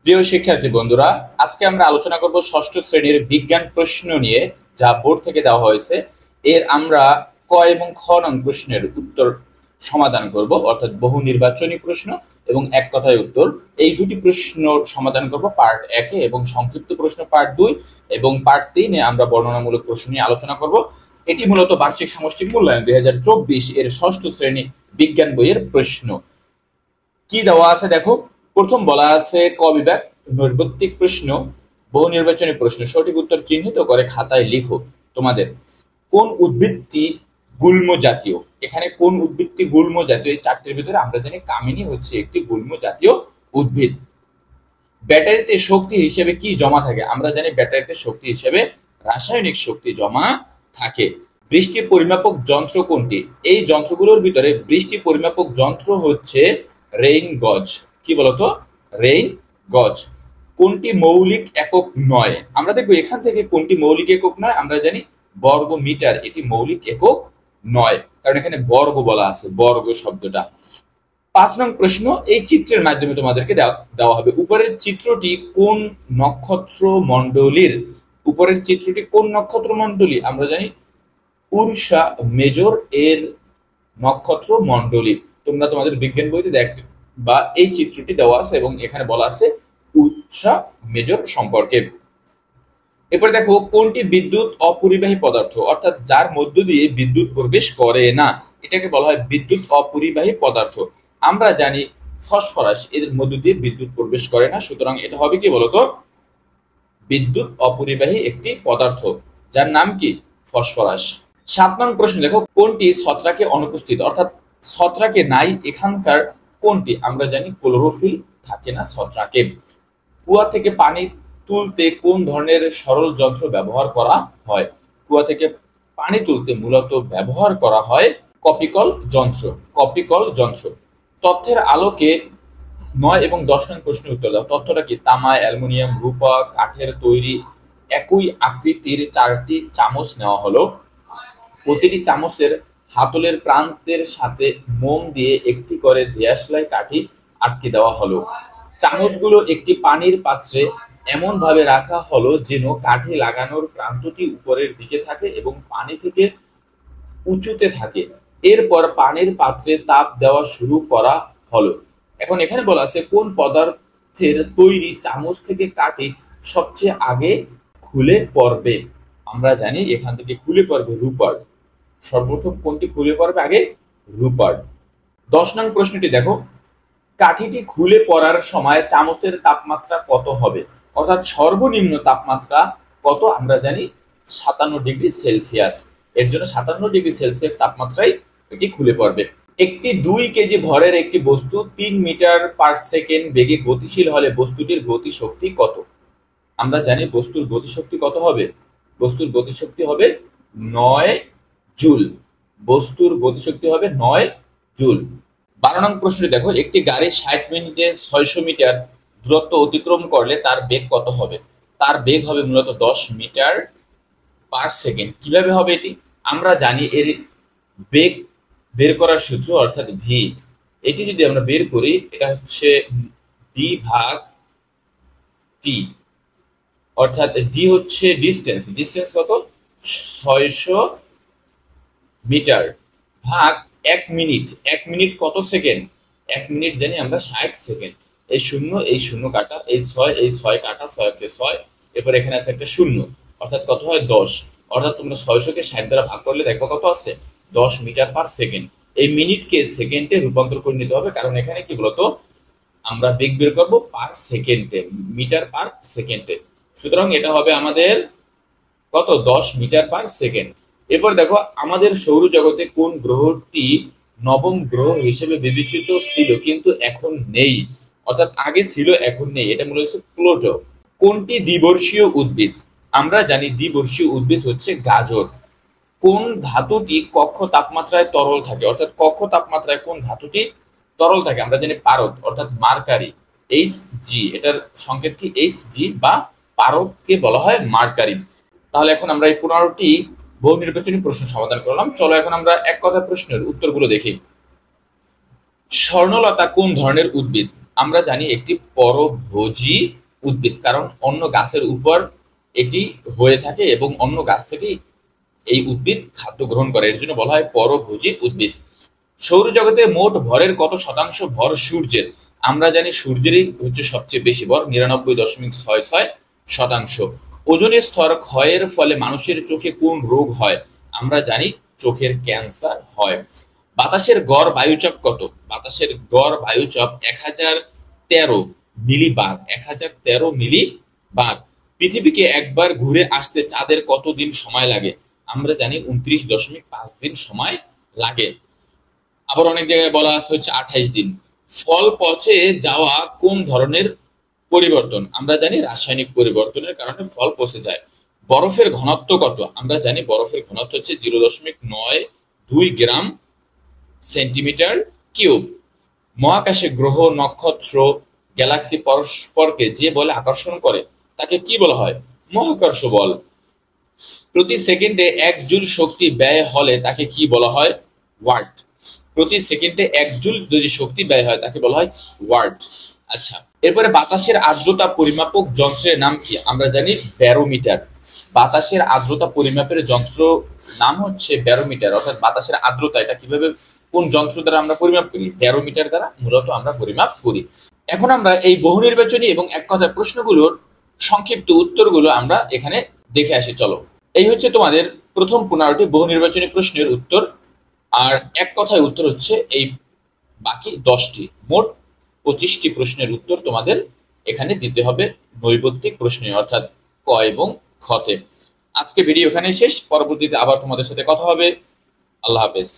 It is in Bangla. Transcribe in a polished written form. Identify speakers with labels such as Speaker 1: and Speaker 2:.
Speaker 1: প্রিয় শিক্ষার্থী বন্ধুরা, আজকে আমরা আলোচনা করব ষষ্ঠ শ্রেণীর বিজ্ঞান প্রশ্ন নিয়ে, যা বোর্ড থেকে দেওয়া হয়েছে। এর আমরা ক এবং খ নং প্রশ্নের উত্তর সমাধান করব, অর্থাৎ বহু নির্বাচনী প্রশ্ন এবং এক কথায় উত্তর। এই দুটি প্রশ্ন সমাধান করব পার্ট 1 এবং সংক্ষিপ্ত প্রশ্ন পার্ট 2 এবং পার্ট 3 এ আমরা বর্ণনামূলক প্রশ্ন নিয়ে আলোচনা করব। এটি মূলত বার্ষিক সামষ্টিক মূল্যায়ন 2024 এর ষষ্ঠ শ্রেণী বিজ্ঞান বইয়ের প্রশ্ন। কি দেওয়া আছে দেখো। প্রথম বলা আছে ক বিভাগ নৈর্ব্যক্তিক প্রশ্ন, বহু নির্বাচনী প্রশ্ন। সঠিক উত্তর চিহ্নিত করে খাতায় লিখো। তোমাদের কোন উদ্ভিদটি গুল্ম জাতীয়? এখানে কোন উদ্ভিদটি গুল্ম জাতীয়? এই চারটির ভিতরে আমরা জানি কামিনী হচ্ছে একটি গুল্ম জাতীয় উদ্ভিদ। ব্যাটারিতে শক্তি হিসেবে কি জমা থাকে? আমরা জানি ব্যাটারিতে শক্তি হিসেবে রাসায়নিক শক্তি জমা থাকে। বৃষ্টি পরিমাপক যন্ত্র কোনটি? এই যন্ত্রগুলোর ভিতরে বৃষ্টি পরিমাপক যন্ত্র হচ্ছে রেইন গজ। কি বলতো? রেইন গজ। কোনটি মৌলিক একক নয়? আমরা দেখবো এখান থেকে কোনটি মৌলিক একক নয়। আমরা জানি বর্গ মিটার এটি মৌলিক একক নয়, কারণ এখানে বর্গ বলা আছে, বর্গ শব্দটা। 5 নং প্রশ্ন, এই চিত্রের মাধ্যমে তোমাদেরকে দেওয়া হবে। উপরের চিত্রটি কোন নক্ষত্র মণ্ডলীর? উপরের চিত্রটি কোন নক্ষত্র মণ্ডলী? আমরা জানি উর্সা মেজর এর নক্ষত্র মণ্ডলী। তোমরা তোমাদের বিজ্ঞান বইতে দেখবে বা এই চিত্রটি দেওয়া আছে এবং এখানে বলা আছে উর্সা মেজর সম্পর্কে। এরপরে দেখো, কোনটি বিদ্যুৎ অপরিবাহী পদার্থ, অর্থাৎ যার মধ্য দিয়ে বিদ্যুৎ প্রবেশ করে না, এটাকে বলা হয় বিদ্যুৎ অপরিবাহী পদার্থ। আমরা জানি ফসফরাস, এর মধ্য দিয়ে বিদ্যুৎ প্রবেশ করে না, সুতরাং এটা হবে কি বলতো? বিদ্যুৎ অপরিবাহী একটি পদার্থ, যার নাম কি? ফসফরাস। 7 নং প্রশ্ন দেখো, কোনটি ছত্রাকে অনুপস্থিত, অর্থাৎ ছত্রাকে নাই এখানকার কোনটি? আমরা জানি ক্লোরোফিল থাকে না ছত্রাকে। কুয়া থেকে পানি তুলতে কোন ধরনের সরল যন্ত্র ব্যবহার করা হয়? কুয়া থেকে পানি তুলতে মূলত ব্যবহার করা হয় কপিকল যন্ত্র। কপিকল যন্ত্র। তথ্যের আলোকে 9 এবং 10 নং প্রশ্নের উত্তর দাও। তথ্যটা কি? তামা, অ্যালুমিনিয়াম, রূপা, কাঠের তৈরি একই আকৃতির 4টি চামচ নেওয়া হলো। প্রতিটি চামচের হাতলের প্রান্তের সাথে মোম দিয়ে একটি করে দেয়াশলাই কাঠি আটকে দেওয়া হলো। চামচগুলো একটি পানির পাত্রে এমন ভাবে রাখা হলো যেন কাঠি লাগানোর প্রান্তটি উপরের দিকে থাকে এবং পানি থেকে উঁচুতে থাকে। এরপর পানির পাত্রে তাপ দেওয়া শুরু করা হলো। এখন এখানে বলা আছে কোন পদার্থের তৈরি চামচ থেকে কাঠি সবচেয়ে আগে খুলে পড়বে? আমরা জানি এখান থেকে খুলে পড়বে রূপার। সর্বপ্রথম কোনটি খুলে পড়বে আগে? রূপার। 10 নং প্রশ্নটি দেখো, কাঠিটি খুলে পড়ার সময় চামচের তাপমাত্রা কত হবে? অর্থাৎ সর্বনিম্ন তাপমাত্রা কত? আমরা জানি 57 ডিগ্রি সেলসিয়াস। এর জন্য 57 ডিগ্রি সেলসিয়াস তাপমাত্রায় এটি খুলে পড়বে। একটি 2 কেজি ভরের একটি বস্তু 3 মিটার পার সেকেন্ড বেগে গতিশীল হলে বস্তুটির গতিশক্তি কত? আমরা জানি বস্তুর গতিশক্তি কত হবে? বস্তুর গতিশক্তি হবে 9 জুল। বস্তুর গতিশক্তি হবে 9 জুল। 12 নং প্রশ্নটি দেখো, একটি গাড়ি 60 মিনিটে 600 মিটার দূরত্ব অতিক্রম করলে তার বেগ কত হবে? তার বেগ হবে মূলত 10 মিটার পার সেকেন্ড। কিভাবে হবে এটি? আমরা জানি এর বেগ বের করার সূত্র, অর্থাৎ ভি। এটি যদি আমরা বের করি, এটা হচ্ছে ডি ভাগ টি, অর্থাৎ ডি হচ্ছে ডিস্টেন্স। ডিস্টেন্স কত? 600 মিটার ভাগ 1 মিনিট। 1 মিনিট কত সেকেন্ড? 1 মিনিট জানি আমরা 60 সেকেন্ড। এই শূন্য কাটা, এই 6 কাটা, 6 কে 6, এরপর এখানে আছে একটা শূন্য, অর্থাৎ কত হয়? 10। অর্থাৎ তোমরা 600 কে 60 দ্বারা ভাগ করলে দেখো কত আছে? 10 মিটার পার সেকেন্ড। এই মিনিটকে সেকেন্ডে রূপান্তর করে নিতে হবে, কারণ এখানে কি বলতো? আমরা বেগ বের করবো পার সেকেন্ডে, মিটার পার সেকেন্ডে। সুতরাং এটা হবে আমাদের কত? 10 মিটার পার সেকেন্ড। এরপর দেখো, আমাদের সৌরজগতে কোন গ্রহটি নবম গ্রহ হিসেবে বিবেচিত ছিল কিন্তু এখন নেই? অর্থাৎ আগে ছিল এখন নেই, এটা মূলত হচ্ছে প্লুটো। কোনটি দ্বিবর্ষীয় উদ্ভিদ? আমরা জানি দ্বিবর্ষীয় উদ্ভিদ হচ্ছে গাজর। কোন ধাতুটি কক্ষ তাপমাত্রায় তরল থাকে? অর্থাৎ কক্ষ তাপমাত্রায় কোন ধাতুটি তরল থাকে? আমরা জানি পারদ, অর্থাৎ মার্কারি। এইচ জি, এটার সংকেত কি? এইচ জি, বা পারদকে বলা হয় মার্কারি। তাহলে এখন আমরা এই 15টি বহু নির্বাচনী প্রশ্ন সমাধান করলাম। চলো এখন আমরা এক কথা প্রশ্নের উত্তরগুলো দেখি। স্বর্ণলতা কোন ধরনের উদ্ভিদ? আমরা জানি একটি পরভোজী উদ্ভিদ, কারণ অন্য গাছের উপর এটি হয়ে থাকে এবং অন্য গাছ থেকেই এই উদ্ভিদ খাদ্য গ্রহণ করে, এর জন্য বলা হয় পরভোজী উদ্ভিদ। সৌরজগতে মোট ভরের কত শতাংশ ভর সূর্যের? আমরা জানি সূর্যেরই হচ্ছে সবচেয়ে বেশি ভর, 99.66%। ওজনের স্তর ক্ষয়ের ফলে মানুষের চোখে কোন রোগ হয়? আমরা জানি চোখের ক্যান্সার হয়। বাতাসের গড় বায়ুচাপ কত? বাতাসের গড় বায়ুচাপ 1013 মিলিবার। 1013 মিলিবার। পৃথিবীকে একবার ঘুরে আসতে চাঁদের কতদিন সময় লাগে? আমরা জানি 29.5 দিন সময় লাগে। আবার অনেক জায়গায় বলা আছে হচ্ছে 28 দিন। ফল পচে যাওয়া কোন ধরনের পরিবর্তন? আমরা জানি রাসায়নিক পরিবর্তনের কারণে ফল পচে যায়। বরফের ঘনত্ব কত? আমরা জানি বরফের ঘনত্ব হচ্ছে 0.92 গ্রাম সেন্টিমিটার কিউব। মহাকাশে গ্রহ, নক্ষত্র, গ্যালাক্সি পরস্পরকে যে বলে আকর্ষণ করে তাকে কি বলা হয়? মহাকর্ষ বল। প্রতি সেকেন্ডে 1 জুল শক্তি ব্যয় হলে তাকে কি বলা হয়? ওয়াট। প্রতি সেকেন্ডে 1 জুল যদি শক্তি ব্যয় হয় তাকে বলা হয় ওয়াট। আচ্ছা, এরপরে বাতাসের আর্দ্রতা পরিমাপক যন্ত্রের নাম কি? আমরা জানি ব্যারোমিটার। বাতাসের আর্দ্রতা পরিমাপের যন্ত্র নাম হচ্ছে ব্যারোমিটার। অর্থাৎ বাতাসের আর্দ্রতা, এটা কিভাবে, কোন যন্ত্র দ্বারা আমরা পরিমাপ করি? ব্যারোমিটার দ্বারা মূলত আমরা পরিমাপ করি। এখন আমরা এই বহু নির্বাচনী এবং এক কথায় প্রশ্নগুলোর সংক্ষিপ্ত উত্তরগুলো আমরা এখানে দেখে আসি। চলো, এই হচ্ছে তোমাদের প্রথম 15টি বহু নির্বাচনী প্রশ্নের উত্তর, আর এক কথায় উত্তর হচ্ছে এই বাকি 10টি। মোট 25টি প্রশ্নের উত্তর তোমাদের এখানে দিতে হবে নৈর্ব্যক্তিক প্রশ্নে, অর্থাৎ ক এবং খতে। আজকে ভিডিও এখানে শেষ, পরবর্তীতে আবার তোমাদের সাথে কথা হবে। আল্লাহ হাফেজ।